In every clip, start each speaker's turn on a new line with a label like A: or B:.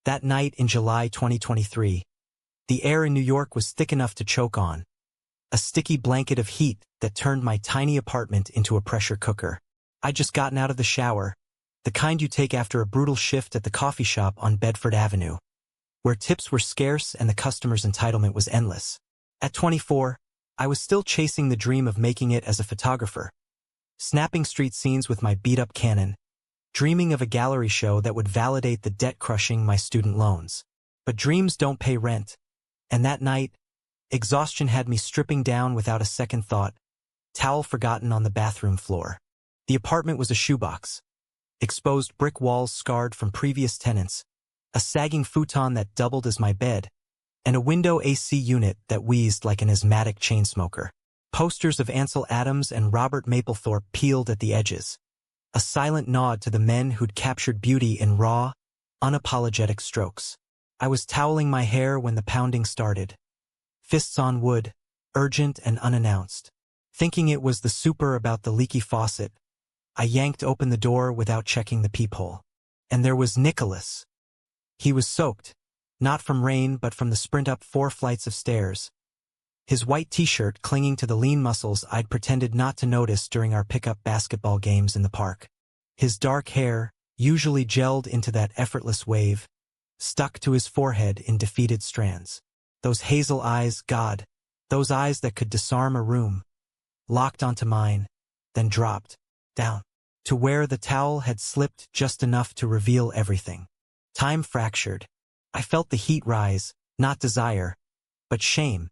A: That night in July 2023, the air in New York was thick enough to choke on. A sticky blanket of heat that turned my tiny apartment into a pressure cooker. I'd just gotten out of the shower, the kind you take after a brutal shift at the coffee shop on Bedford Avenue, where tips were scarce and the customer's entitlement was endless. At 24, I was still chasing the dream of making it as a photographer, snapping street scenes with my beat-up Canon, dreaming of a gallery show that would validate the debt crushing my student loans. But dreams don't pay rent, and that night, exhaustion had me stripping down without a second thought, towel forgotten on the bathroom floor. The apartment was a shoebox. Exposed brick walls scarred from previous tenants, a sagging futon that doubled as my bed, and a window AC unit that wheezed like an asthmatic chain smoker. Posters of Ansel Adams and Robert Mapplethorpe peeled at the edges, a silent nod to the men who'd captured beauty in raw, unapologetic strokes. I was toweling my hair when the pounding started. Fists on wood, urgent and unannounced. Thinking it was the super about the leaky faucet, I yanked open the door without checking the peephole. And there was Nicholas. He was soaked, not from rain but from the sprint up 4 flights of stairs. His white t-shirt clinging to the lean muscles I'd pretended not to notice during our pickup basketball games in the park. His dark hair, usually gelled into that effortless wave, stuck to his forehead in defeated strands. Those hazel eyes, God, those eyes that could disarm a room, locked onto mine, then dropped down to where the towel had slipped just enough to reveal everything. Time fractured. I felt the heat rise, not desire, but shame.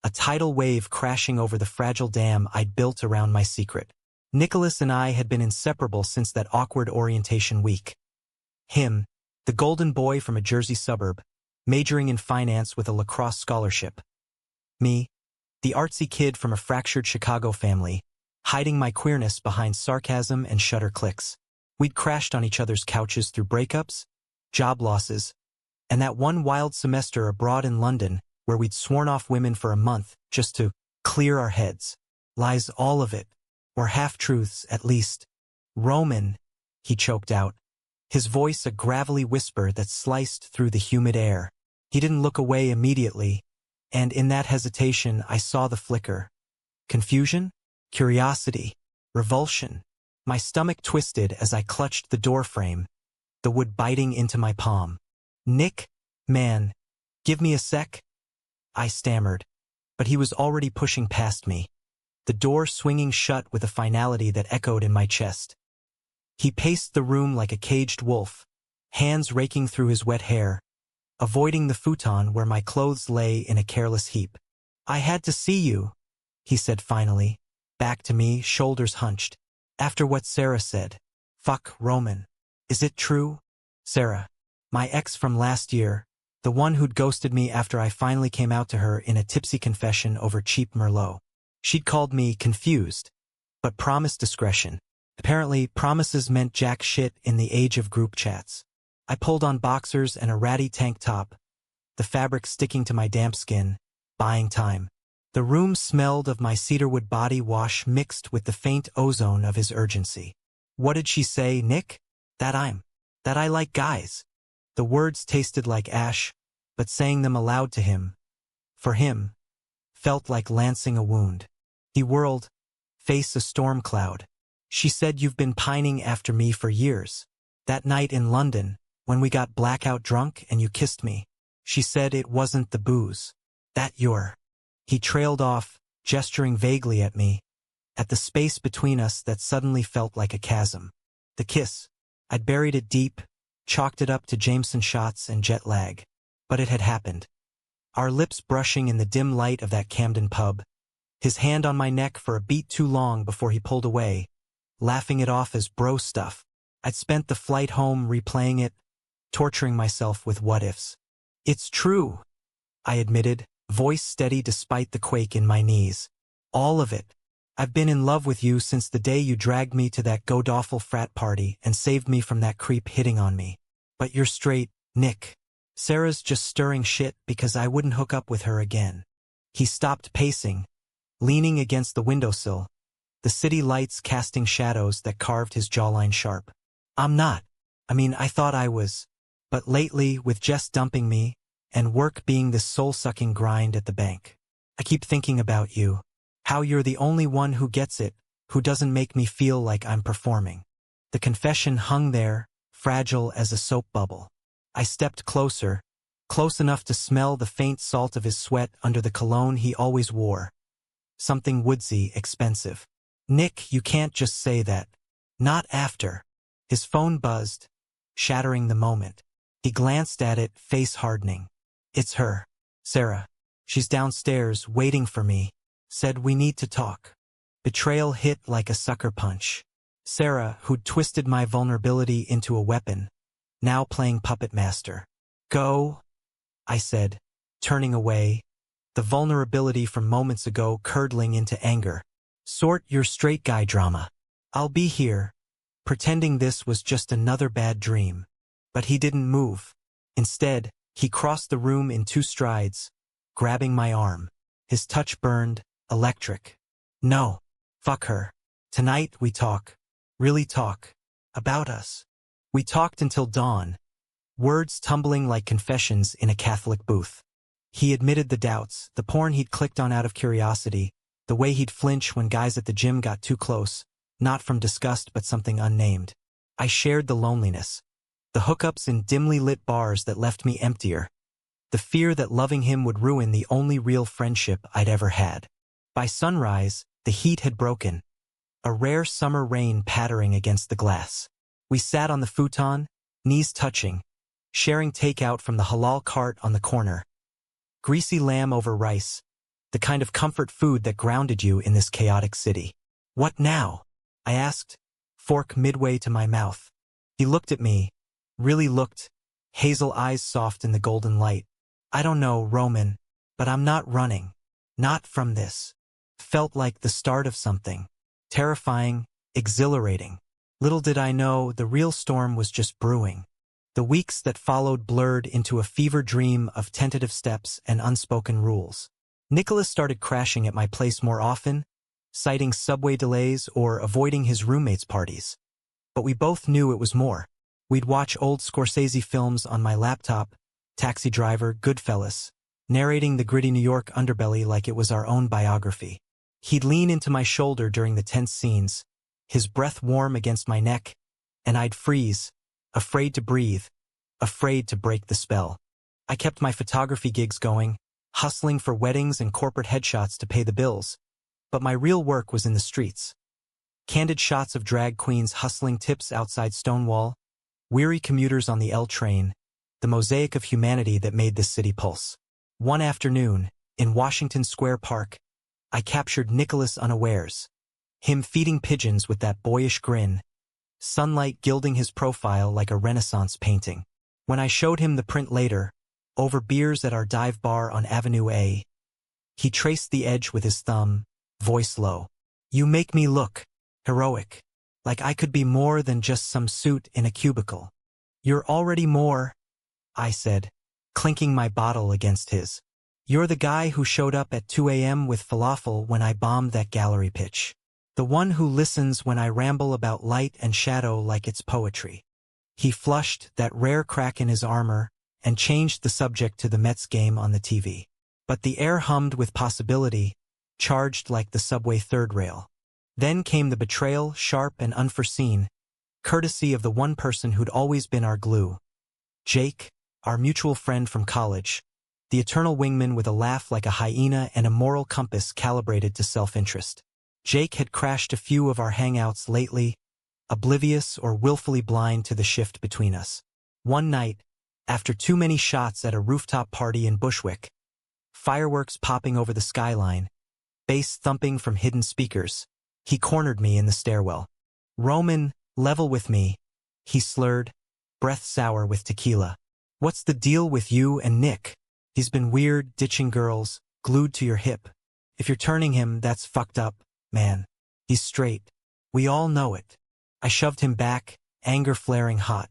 A: A tidal wave crashing over the fragile dam I'd built around my secret. Nicholas and I had been inseparable since that awkward orientation week. Him, the golden boy from a Jersey suburb, majoring in finance with a lacrosse scholarship. Me, the artsy kid from a fractured Chicago family, hiding my queerness behind sarcasm and shutter clicks. We'd crashed on each other's couches through breakups, job losses, and that one wild semester abroad in London where we'd sworn off women for a month just to clear our heads. Lies, all of it, or half-truths at least. Roman, he choked out, his voice a gravelly whisper that sliced through the humid air. He didn't look away immediately, and in that hesitation I saw the flicker. Confusion? Curiosity? Revulsion? My stomach twisted as I clutched the doorframe, the wood biting into my palm. Nick, man, give me a sec? I stammered, but he was already pushing past me, the door swinging shut with a finality that echoed in my chest. He paced the room like a caged wolf, hands raking through his wet hair, avoiding the futon where my clothes lay in a careless heap. I had to see you, he said finally, back to me, shoulders hunched. After what Sarah said. Fuck, Roman. Is it true? Sarah, my ex from last year, the one who'd ghosted me after I finally came out to her in a tipsy confession over cheap Merlot. She'd called me confused, but promised discretion. Apparently, promises meant jack shit in the age of group chats. I pulled on boxers and a ratty tank top, the fabric sticking to my damp skin, buying time. The room smelled of my cedarwood body wash mixed with the faint ozone of his urgency. What did she say, Nick? That I like guys. The words tasted like ash, but saying them aloud to him, for him, felt like lancing a wound. He whirled, face a storm cloud. She said you've been pining after me for years. That night in London, when we got blackout drunk and you kissed me, she said it wasn't the booze. That you're... He trailed off, gesturing vaguely at me, at the space between us that suddenly felt like a chasm. The kiss. I'd buried it deep, chalked it up to Jameson shots and jet lag. But it had happened. Our lips brushing in the dim light of that Camden pub, his hand on my neck for a beat too long before he pulled away, laughing it off as bro stuff. I'd spent the flight home replaying it, torturing myself with what-ifs. It's true, I admitted, voice steady despite the quake in my knees. All of it. I've been in love with you since the day you dragged me to that god-awful frat party and saved me from that creep hitting on me. But you're straight, Nick. Sarah's just stirring shit because I wouldn't hook up with her again. He stopped pacing, leaning against the windowsill, the city lights casting shadows that carved his jawline sharp. I'm not. I thought I was. But lately, with Jess dumping me, and work being this soul-sucking grind at the bank, I keep thinking about you. How you're the only one who gets it, who doesn't make me feel like I'm performing. The confession hung there, fragile as a soap bubble. I stepped closer, close enough to smell the faint salt of his sweat under the cologne he always wore. Something woodsy, expensive. Nick, you can't just say that. Not after. His phone buzzed, shattering the moment. He glanced at it, face hardening. It's her. Sarah. She's downstairs, waiting for me. Said we need to talk. Betrayal hit like a sucker punch. Sarah, who'd twisted my vulnerability into a weapon, now playing puppet master. Go, I said, turning away, the vulnerability from moments ago curdling into anger. Sort your straight guy drama. I'll be here, pretending this was just another bad dream. But he didn't move. Instead, he crossed the room in 2 strides, grabbing my arm. His touch burned, electric. No, fuck her. Tonight we talk. Really talk. About us. We talked until dawn, words tumbling like confessions in a Catholic booth. He admitted the doubts, the porn he'd clicked on out of curiosity, the way he'd flinch when guys at the gym got too close, not from disgust but something unnamed. I shared the loneliness, the hookups in dimly lit bars that left me emptier, the fear that loving him would ruin the only real friendship I'd ever had. By sunrise, the heat had broken, a rare summer rain pattering against the glass. We sat on the futon, knees touching, sharing takeout from the halal cart on the corner. Greasy lamb over rice, the kind of comfort food that grounded you in this chaotic city. What now? I asked, fork midway to my mouth. He looked at me, really looked, hazel eyes soft in the golden light. I don't know, Roman, but I'm not running. Not from this. Felt like the start of something. Terrifying, exhilarating. Little did I know the real storm was just brewing. The weeks that followed blurred into a fever dream of tentative steps and unspoken rules. Nicholas started crashing at my place more often, citing subway delays or avoiding his roommates' parties. But we both knew it was more. We'd watch old Scorsese films on my laptop, Taxi Driver, Goodfellas, narrating the gritty New York underbelly like it was our own biography. He'd lean into my shoulder during the tense scenes, his breath warm against my neck, and I'd freeze, afraid to breathe, afraid to break the spell. I kept my photography gigs going, hustling for weddings and corporate headshots to pay the bills, but my real work was in the streets. Candid shots of drag queens hustling tips outside Stonewall, weary commuters on the L train, the mosaic of humanity that made this city pulse. One afternoon, in Washington Square Park, I captured Nicholas unawares, him feeding pigeons with that boyish grin, sunlight gilding his profile like a Renaissance painting. When I showed him the print later, over beers at our dive bar on Avenue A, he traced the edge with his thumb, voice low. You make me look heroic, like I could be more than just some suit in a cubicle. You're already more, I said, clinking my bottle against his. You're the guy who showed up at 2 a.m. with falafel when I bombed that gallery pitch. The one who listens when I ramble about light and shadow like it's poetry. He flushed that rare crack in his armor and changed the subject to the Mets game on the TV. But the air hummed with possibility, charged like the subway third rail. Then came the betrayal, sharp and unforeseen, courtesy of the one person who'd always been our glue. Jake, our mutual friend from college, the eternal wingman with a laugh like a hyena and a moral compass calibrated to self-interest. Jake had crashed a few of our hangouts lately, oblivious or willfully blind to the shift between us. One night, after too many shots at a rooftop party in Bushwick, fireworks popping over the skyline, bass thumping from hidden speakers, he cornered me in the stairwell. Roman, level with me, he slurred, breath sour with tequila. What's the deal with you and Nick? He's been weird, ditching girls, glued to your hip. If you're turning him, that's fucked up, man. He's straight. We all know it. I shoved him back, anger flaring hot.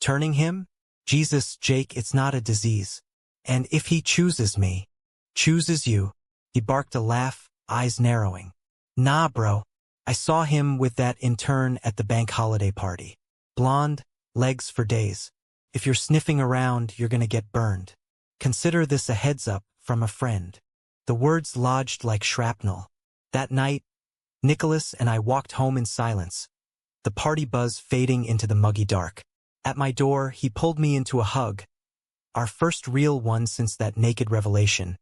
A: Turning him? Jesus, Jake, it's not a disease. And if he chooses me, chooses you, he barked a laugh, eyes narrowing. Nah, bro. I saw him with that intern at the bank holiday party. Blonde, legs for days. If you're sniffing around, you're gonna get burned. Consider this a heads up from a friend. The words lodged like shrapnel. That night, Nicholas and I walked home in silence, the party buzz fading into the muggy dark. At my door, he pulled me into a hug, our first real one since that naked revelation,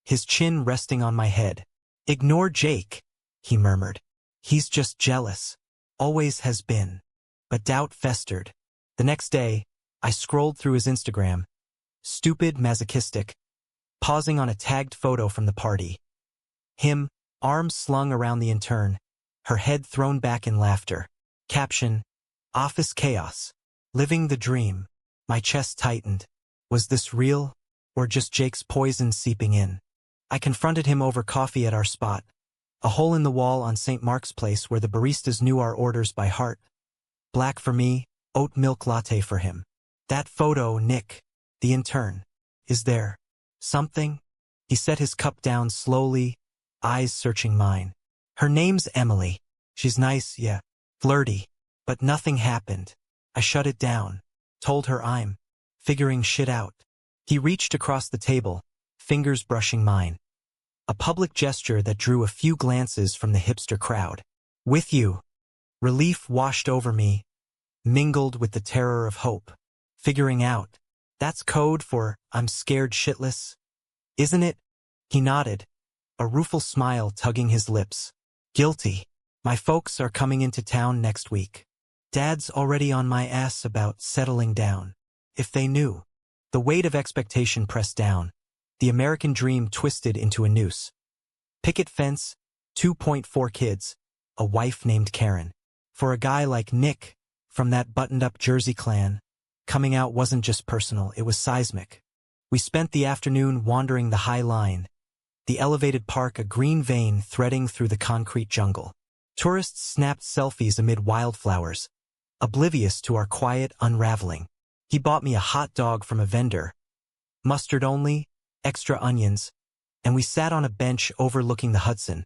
A: his chin resting on my head. "Ignore Jake," he murmured. "He's just jealous. Always has been." But doubt festered. The next day, I scrolled through his Instagram, stupid, masochistic, pausing on a tagged photo from the party. Him, arms slung around the intern, her head thrown back in laughter. Caption, "Office chaos. Living the dream." My chest tightened. Was this real, or just Jake's poison seeping in? I confronted him over coffee at our spot, a hole in the wall on St. Mark's Place where the baristas knew our orders by heart. Black for me, oat milk latte for him. "That photo, Nick, the intern. Is there something?" He set his cup down slowly, eyes searching mine. "Her name's Emily. She's nice, yeah, flirty. But nothing happened. I shut it down. Told her I'm figuring shit out." He reached across the table, fingers brushing mine. A public gesture that drew a few glances from the hipster crowd. "With you." Relief washed over me, mingled with the terror of hope. "Figuring out. That's code for I'm scared shitless, isn't it?" He nodded, a rueful smile tugging his lips. "Guilty. My folks are coming into town next week. Dad's already on my ass about settling down. If they knew." The weight of expectation pressed down, the American dream twisted into a noose. Picket fence, 2.4 kids, a wife named Karen. For a guy like Nick, from that buttoned-up Jersey clan, coming out wasn't just personal, it was seismic. We spent the afternoon wandering the High Line, the elevated park a green vein threading through the concrete jungle. Tourists snapped selfies amid wildflowers, oblivious to our quiet unraveling. He bought me a hot dog from a vendor, mustard only, extra onions, and we sat on a bench overlooking the Hudson,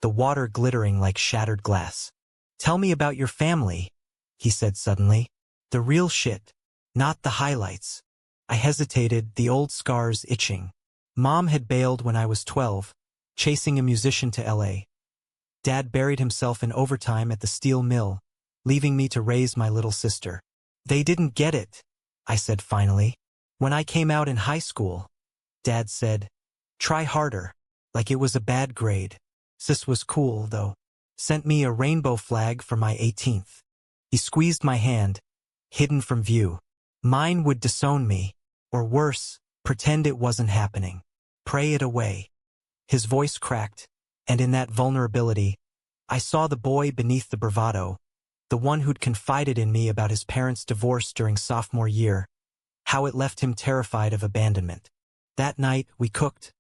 A: the water glittering like shattered glass. "Tell me about your family," he said suddenly. "The real shit, not the highlights." I hesitated, the old scars itching. Mom had bailed when I was 12, chasing a musician to LA. Dad buried himself in overtime at the steel mill, leaving me to raise my little sister. "They didn't get it," I said finally. "When I came out in high school," Dad said, "try harder," like it was a bad grade. Sis was cool, though. Sent me a rainbow flag for my 18th. He squeezed my hand, hidden from view. Mine would disown me, or worse, pretend it wasn't happening. Pray it away. His voice cracked, and in that vulnerability, I saw the boy beneath the bravado, the one who'd confided in me about his parents' divorce during sophomore year, how it left him terrified of abandonment. That night, we cooked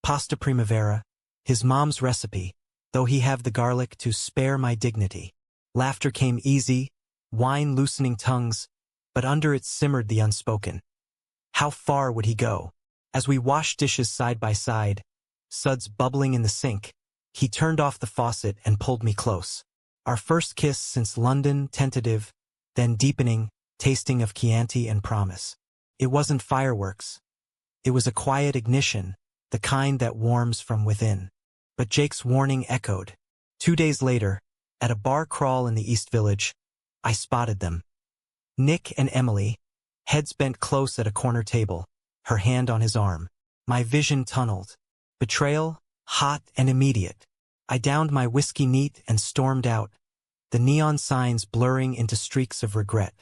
A: pasta primavera, his mom's recipe, though he have the garlic to spare my dignity. Laughter came easy, wine loosening tongues, but under it simmered the unspoken. How far would he go? As we washed dishes side by side, suds bubbling in the sink, he turned off the faucet and pulled me close. Our first kiss since London, tentative, then deepening, tasting of Chianti and promise. It wasn't fireworks. It was a quiet ignition, the kind that warms from within. But Jake's warning echoed. 2 days later, at a bar crawl in the East Village, I spotted them. Nick and Emily, heads bent close at a corner table, her hand on his arm. My vision tunneled. Betrayal, hot and immediate. I downed my whiskey neat and stormed out, the neon signs blurring into streaks of regret.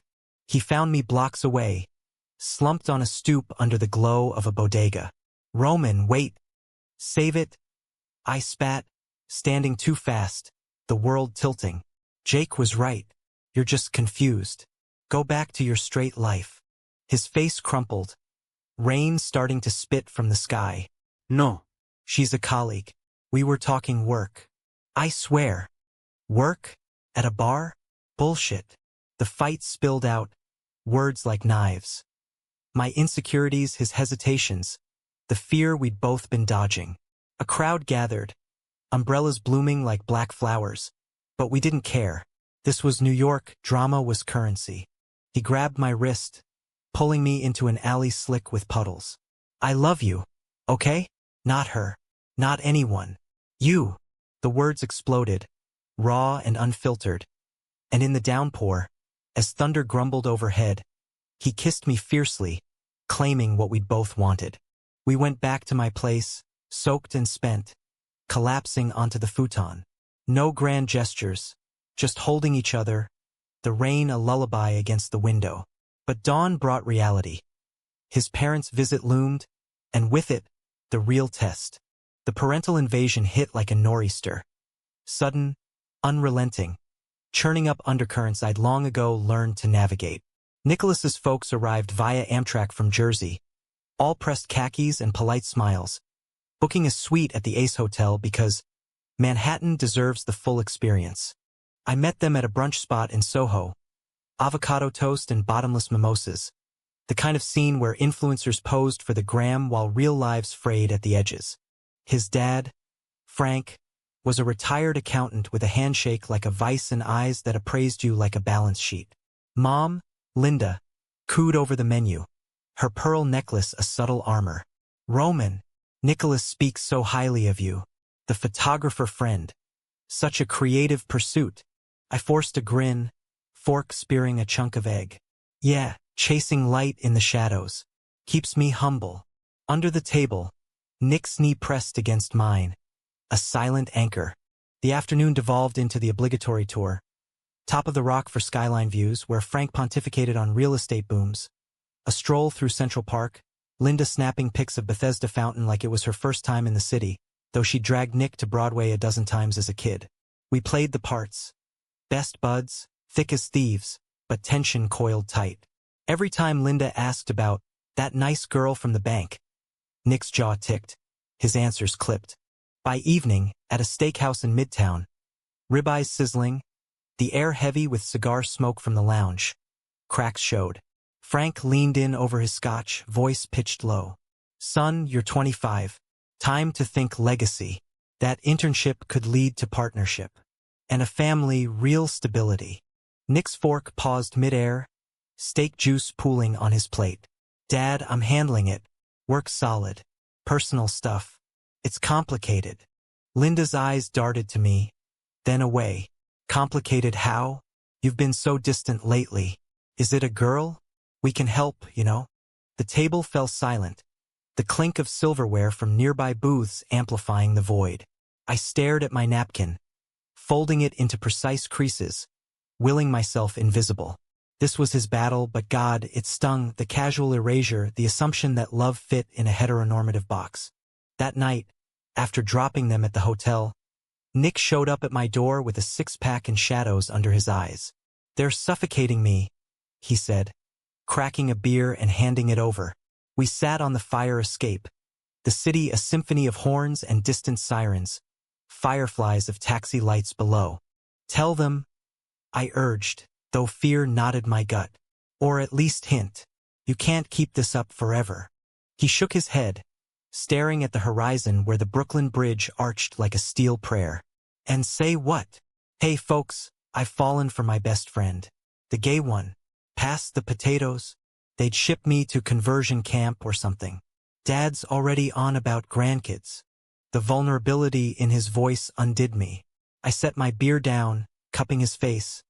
A: He found me blocks away, slumped on a stoop under the glow of a bodega. "Roman, wait. Save it." I spat, standing too fast, the world tilting. "Jake was right. You're just confused. Go back to your straight life." His face crumpled, rain starting to spit from the sky. "No. She's a colleague. We were talking work." "I swear." "Work? At a bar? Bullshit." The fight spilled out, words like knives. My insecurities, his hesitations, the fear we'd both been dodging. A crowd gathered, umbrellas blooming like black flowers, but we didn't care. This was New York, drama was currency. He grabbed my wrist, pulling me into an alley slick with puddles. I love you, okay? Not her. Not anyone. You. The words exploded, raw and unfiltered. And in the downpour, as thunder grumbled overhead, he kissed me fiercely, claiming what we'd both wanted. We went back to my place, soaked and spent, collapsing onto the futon. No grand gestures, just holding each other, the rain a lullaby against the window. But dawn brought reality. His parents' visit loomed, and with it, the real test. The parental invasion hit like a nor'easter. Sudden, unrelenting, churning up undercurrents I'd long ago learned to navigate. Nicholas's folks arrived via Amtrak from Jersey, all pressed khakis and polite smiles, booking a suite at the Ace Hotel because Manhattan deserves the full experience. I met them at a brunch spot in Soho, avocado toast and bottomless mimosas, the kind of scene where influencers posed for the gram while real lives frayed at the edges. His dad, Frank, was a retired accountant with a handshake like a vice and eyes that appraised you like a balance sheet. Mom, Linda, cooed over the menu, her pearl necklace a subtle armor. Roman, Nicholas speaks so highly of you. The photographer friend. Such a creative pursuit. I forced a grin, fork spearing a chunk of egg. Yeah, chasing light in the shadows. Keeps me humble. Under the table, Nick's knee pressed against mine. A silent anchor. The afternoon devolved into the obligatory tour. Top of the Rock for skyline views, where Frank pontificated on real estate booms. A stroll through Central Park, Linda snapping pics of Bethesda Fountain like it was her first time in the city, though she dragged Nick to Broadway a dozen times as a kid. We played the parts. Best buds, thick as thieves, but tension coiled tight. Every time Linda asked about that nice girl from the bank, Nick's jaw ticked, his answers clipped. By evening, at a steakhouse in Midtown, ribeyes sizzling, the air heavy with cigar smoke from the lounge, cracks showed. Frank leaned in over his scotch, voice pitched low. Son, you're 25. Time to think legacy. That internship could lead to partnership. And a family, real stability. Nick's fork paused midair, steak juice pooling on his plate. Dad, I'm handling it. Work solid. Personal stuff. It's complicated. Linda's eyes darted to me, then away. Complicated how? You've been so distant lately. Is it a girl? We can help, you know. The table fell silent, the clink of silverware from nearby booths amplifying the void. I stared at my napkin, folding it into precise creases, willing myself invisible. This was his battle, but God, it stung, the casual erasure, the assumption that love fit in a heteronormative box. That night, after dropping them at the hotel, Nick showed up at my door with a six-pack and shadows under his eyes. They're suffocating me, he said, cracking a beer and handing it over. We sat on the fire escape, the city a symphony of horns and distant sirens, fireflies of taxi lights below. Tell them, I urged, though fear knotted my gut. Or at least hint, you can't keep this up forever. He shook his head, staring at the horizon where the Brooklyn Bridge arched like a steel prayer. And say what? Hey folks, I've fallen for my best friend. The gay one. Pass the potatoes. They'd ship me to conversion camp or something. Dad's already on about grandkids. The vulnerability in his voice undid me. I set my beer down, cupping his face,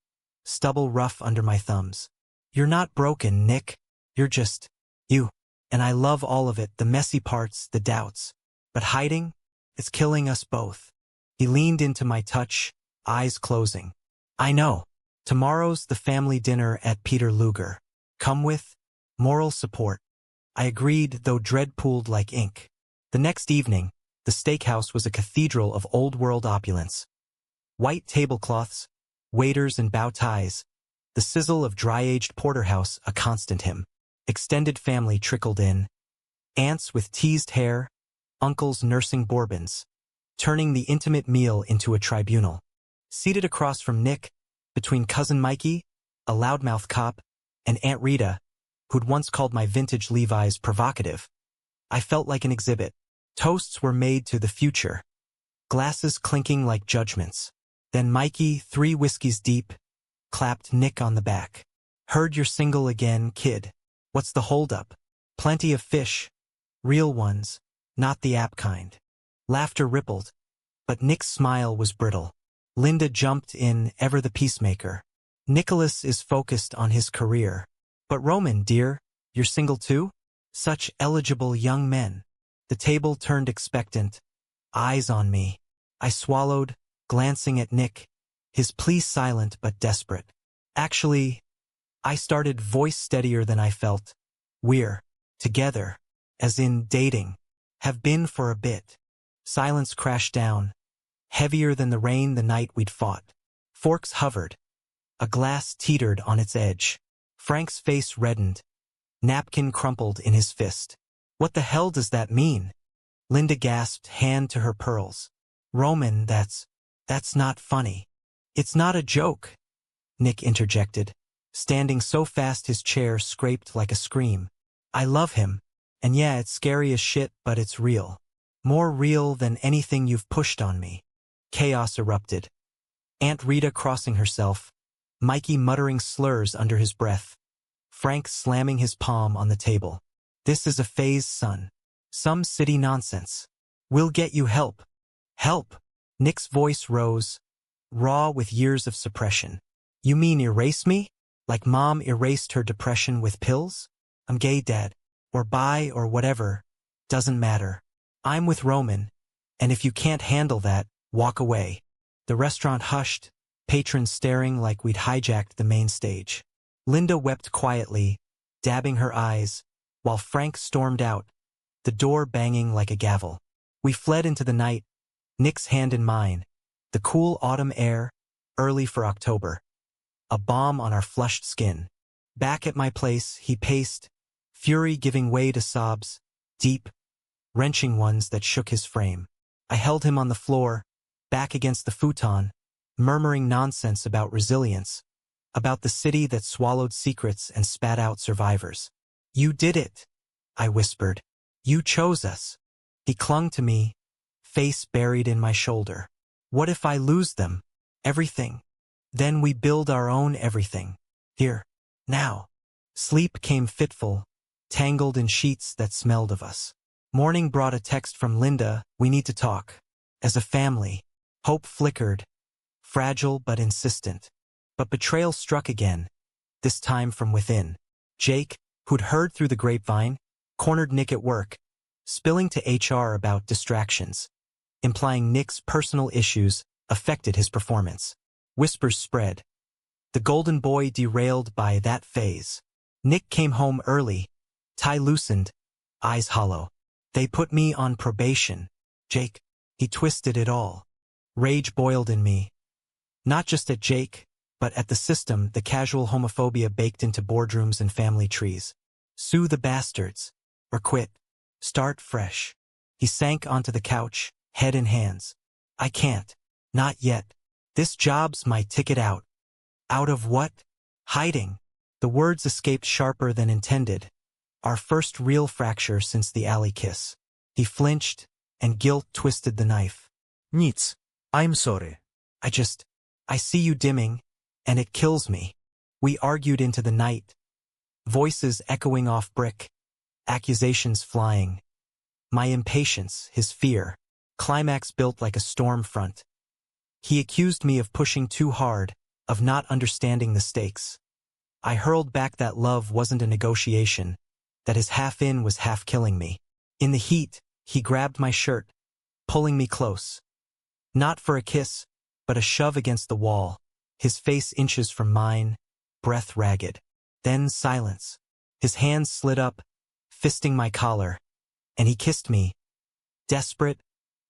A: stubble rough under my thumbs. You're not broken, Nick. You're just you. And I love all of it, the messy parts, the doubts. But hiding? It's killing us both. He leaned into my touch, eyes closing. I know. Tomorrow's the family dinner at Peter Luger. Come with moral support. I agreed, though dread pooled like ink. The next evening, the steakhouse was a cathedral of old-world opulence. White tablecloths, waiters in bow ties, the sizzle of dry-aged porterhouse a constant hymn. Extended family trickled in, aunts with teased hair, uncles nursing bourbons, turning the intimate meal into a tribunal. Seated across from Nick, between Cousin Mikey, a loudmouth cop, and Aunt Rita, who'd once called my vintage Levi's provocative, I felt like an exhibit. Toasts were made to the future, glasses clinking like judgments. Then Mikey, 3 whiskeys deep, clapped Nick on the back. Heard you're single again, kid. What's the holdup? Plenty of fish. Real ones, not the app kind. Laughter rippled, but Nick's smile was brittle. Linda jumped in, ever the peacemaker. Nicholas is focused on his career. But Roman, dear, you're single too? Such eligible young men. The table turned expectant, eyes on me. I swallowed, glancing at Nick, his plea silent but desperate. Actually, I started, voice steadier than I felt. We're together, as in dating, have been for a bit. Silence crashed down, heavier than the rain the night we'd fought. Forks hovered. A glass teetered on its edge. Frank's face reddened. Napkin crumpled in his fist. What the hell does that mean? Linda gasped, hand to her pearls. Roman, that's not funny. It's not a joke, Nick interjected, standing so fast his chair scraped like a scream. I love him, and yeah, it's scary as shit, but it's real. More real than anything you've pushed on me. Chaos erupted. Aunt Rita crossing herself, Mikey muttering slurs under his breath, Frank slamming his palm on the table. This is a phase, son. Some city nonsense. We'll get you help. Help! Nick's voice rose, raw with years of suppression. You mean erase me? Like mom erased her depression with pills? I'm gay, Dad. Or bi or whatever. Doesn't matter. I'm with Roman. And if you can't handle that, walk away. The restaurant hushed, patrons staring like we'd hijacked the main stage. Linda wept quietly, dabbing her eyes, while Frank stormed out, the door banging like a gavel. We fled into the night, Nick's hand in mine, the cool autumn air, early for October. A balm on our flushed skin. Back at my place, he paced, fury giving way to sobs, deep, wrenching ones that shook his frame. I held him on the floor, back against the futon, murmuring nonsense about resilience, about the city that swallowed secrets and spat out survivors. You did it, I whispered. You chose us. He clung to me, face buried in my shoulder. What if I lose them? Everything. Then we build our own everything. Here. Now. Sleep came fitful, tangled in sheets that smelled of us. Morning brought a text from Linda, we need to talk. As a family. Hope flickered, fragile but insistent. But betrayal struck again, this time from within. Jake, who'd heard through the grapevine, cornered Nick at work, spilling to HR about distractions, implying Nick's personal issues affected his performance. Whispers spread. The golden boy derailed by that phase. Nick came home early, tie loosened, eyes hollow. They put me on probation. Jake, he twisted it all. Rage boiled in me. Not just at Jake, but at the system, the casual homophobia baked into boardrooms and family trees. Sue the bastards. Or quit. Start fresh. He sank onto the couch, head in hands. I can't. Not yet. This job's my ticket out. Out of what? Hiding. The words escaped sharper than intended. Our first real fracture since the alley kiss. He flinched, and guilt twisted the knife.
B: Nic. I'm sorry.
A: I see you dimming, and it kills me. We argued into the night. Voices echoing off brick. Accusations flying. My impatience, his fear. Climax built like a storm front. He accused me of pushing too hard, of not understanding the stakes. I hurled back that love wasn't a negotiation, that his half-in was half-killing me. In the heat, he grabbed my shirt, pulling me close. Not for a kiss, but a shove against the wall, his face inches from mine, breath ragged. Then silence. His hands slid up, fisting my collar, and he kissed me. Desperate,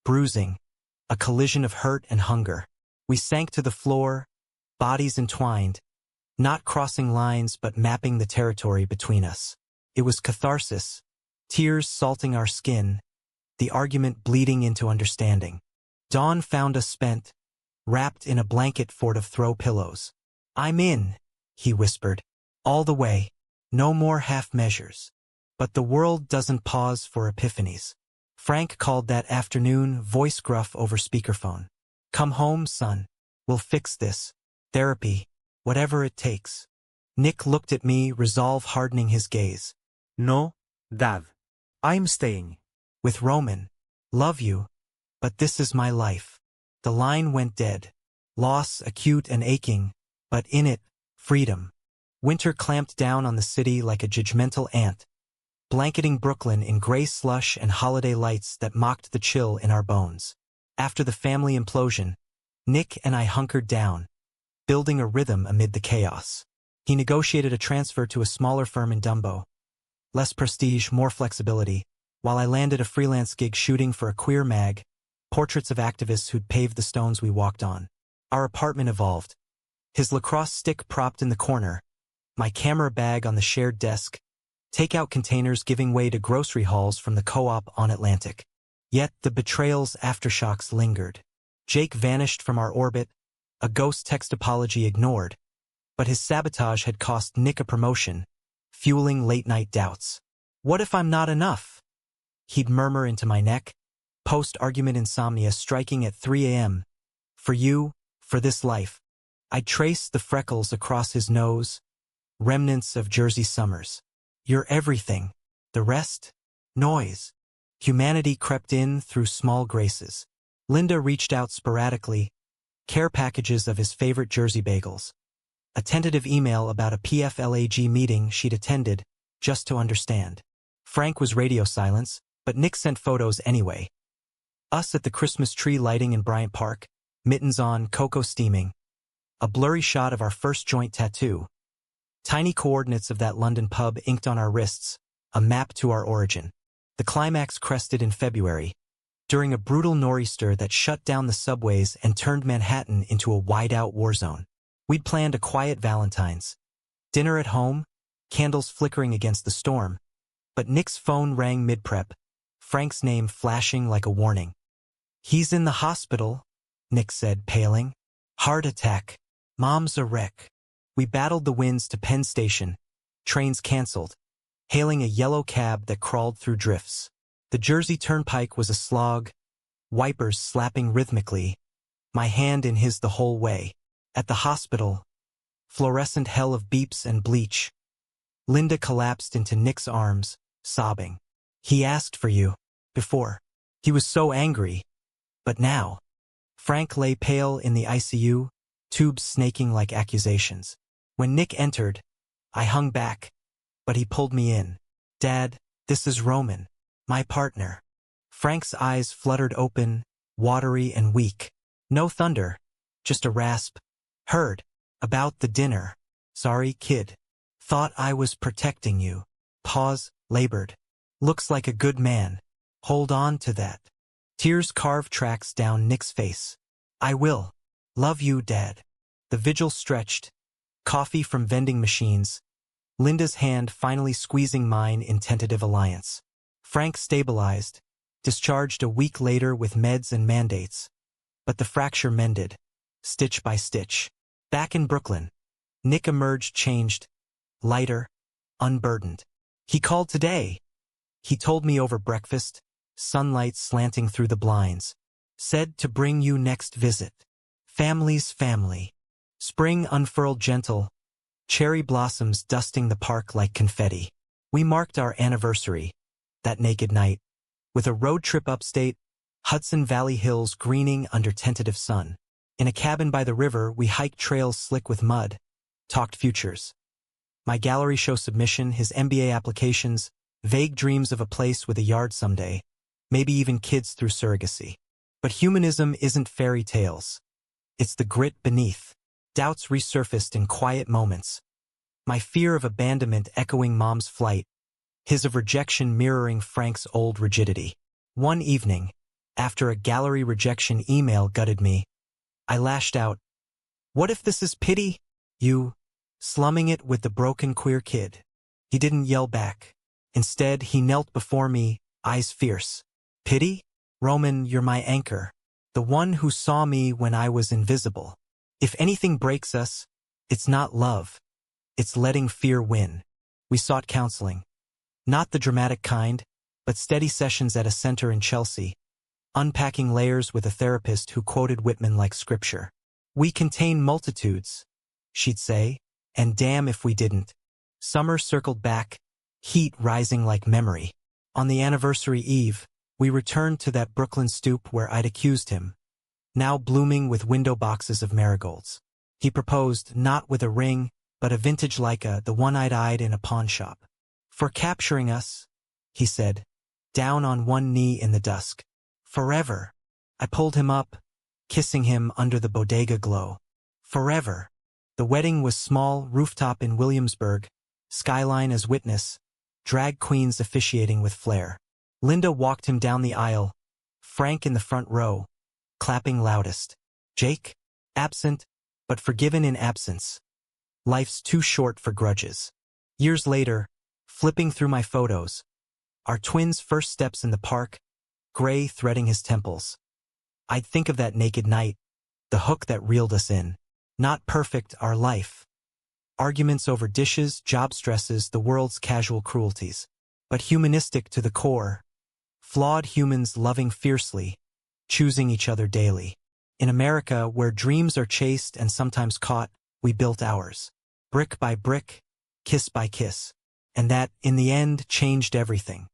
A: bruising, a collision of hurt and hunger. We sank to the floor, bodies entwined, not crossing lines but mapping the territory between us. It was catharsis, tears salting our skin, the argument bleeding into understanding. Dawn found us spent, wrapped in a blanket fort of throw pillows. I'm in, he whispered. All the way. No more half measures. But the world doesn't pause for epiphanies. Frank called that afternoon, voice gruff over speakerphone. Come home, son. We'll fix this. Therapy. Whatever it takes. Nick looked at me, resolve hardening his gaze.
B: No, Dad. I'm staying.
A: With Roman. Love you. But this is my life. The line went dead. Loss, acute and aching, but in it, freedom. Winter clamped down on the city like a judgmental ant, blanketing Brooklyn in gray slush and holiday lights that mocked the chill in our bones. After the family implosion, Nick and I hunkered down, building a rhythm amid the chaos. He negotiated a transfer to a smaller firm in Dumbo. Less prestige, more flexibility, while I landed a freelance gig shooting for a queer mag, portraits of activists who'd paved the stones we walked on. Our apartment evolved. His lacrosse stick propped in the corner, my camera bag on the shared desk, takeout containers giving way to grocery hauls from the co-op on Atlantic. Yet the betrayal's aftershocks lingered. Jake vanished from our orbit, a ghost text apology ignored, but his sabotage had cost Nick a promotion, fueling late-night doubts. What if I'm not enough? He'd murmur into my neck, post-argument insomnia striking at 3 a.m. For you, for this life. I'd trace the freckles across his nose, remnants of Jersey summers. You're everything. The rest? Noise. Humanity crept in through small graces. Linda reached out sporadically, care packages of his favorite Jersey bagels. A tentative email about a PFLAG meeting she'd attended, just to understand. Frank was radio silence, but Nick sent photos anyway. Us at the Christmas tree lighting in Bryant Park, mittens on, cocoa steaming. A blurry shot of our first joint tattoo. Tiny coordinates of that London pub inked on our wrists, a map to our origin. The climax crested in February, during a brutal nor'easter that shut down the subways and turned Manhattan into a wide-out war zone. We'd planned a quiet Valentine's. Dinner at home, candles flickering against the storm. But Nick's phone rang mid-prep, Frank's name flashing like a warning. He's in the hospital, Nick said, paling. Heart attack. Mom's a wreck. We battled the winds to Penn Station, trains canceled, hailing a yellow cab that crawled through drifts. The Jersey Turnpike was a slog, wipers slapping rhythmically, my hand in his the whole way. At the hospital, fluorescent hell of beeps and bleach. Linda collapsed into Nick's arms, sobbing. He asked for you. Before. He was so angry. But now. Frank lay pale in the ICU, tubes snaking like accusations. When Nick entered, I hung back, but he pulled me in. Dad, this is Roman, my partner. Frank's eyes fluttered open, watery and weak. No thunder, just a rasp. Heard. About the dinner. Sorry, kid. Thought I was protecting you. Pause, labored. Looks like a good man. Hold on to that. Tears carved tracks down Nick's face. I will. Love you, Dad. The vigil stretched. Coffee from vending machines. Linda's hand finally squeezing mine in tentative alliance. Frank stabilized, discharged a week later with meds and mandates. But the fracture mended, stitch by stitch. Back in Brooklyn, Nick emerged changed, lighter, unburdened. He called today. He told me over breakfast, sunlight slanting through the blinds. Said to bring you next visit. Family's family. Spring unfurled gentle, cherry blossoms dusting the park like confetti. We marked our anniversary, that naked night, with a road trip upstate, Hudson Valley hills greening under tentative sun. In a cabin by the river, we hiked trails slick with mud, talked futures. My gallery show submission, his MBA applications, vague dreams of a place with a yard someday, maybe even kids through surrogacy. But humanism isn't fairy tales. It's the grit beneath. Doubts resurfaced in quiet moments. My fear of abandonment echoing Mom's flight, his of rejection mirroring Frank's old rigidity. One evening, after a gallery rejection email gutted me, I lashed out. What if this is pity? You, slumming it with the broken queer kid. He didn't yell back. Instead, he knelt before me, eyes fierce. Pity? Roman, you're my anchor. The one who saw me when I was invisible. If anything breaks us, it's not love. It's letting fear win. We sought counseling. Not the dramatic kind, but steady sessions at a center in Chelsea. Unpacking layers with a therapist who quoted Whitman like scripture. We contain multitudes, she'd say, And damn if we didn't. Summer circled back, heat rising like memory. On the anniversary eve, we returned to that Brooklyn stoop where I'd accused him, now blooming with window boxes of marigolds. He proposed not with a ring, but a vintage Leica, the one I'd eyed in a pawn shop. For capturing us, he said, down on one knee in the dusk. Forever. I pulled him up, kissing him under the bodega glow. Forever. The wedding was small, rooftop in Williamsburg, skyline as witness, drag queens officiating with flair. Linda walked him down the aisle, Frank in the front row, clapping loudest. Jake? Absent, but forgiven in absence. Life's too short for grudges. Years later, flipping through my photos, our twins' first steps in the park, gray threading his temples. I'd think of that naked night, the hook that reeled us in. Not perfect, our life. Arguments over dishes, job stresses, the world's casual cruelties. But humanistic to the core. Flawed humans loving fiercely, choosing each other daily. In America, where dreams are chased and sometimes caught, we built ours. Brick by brick, kiss by kiss. And that, in the end, changed everything.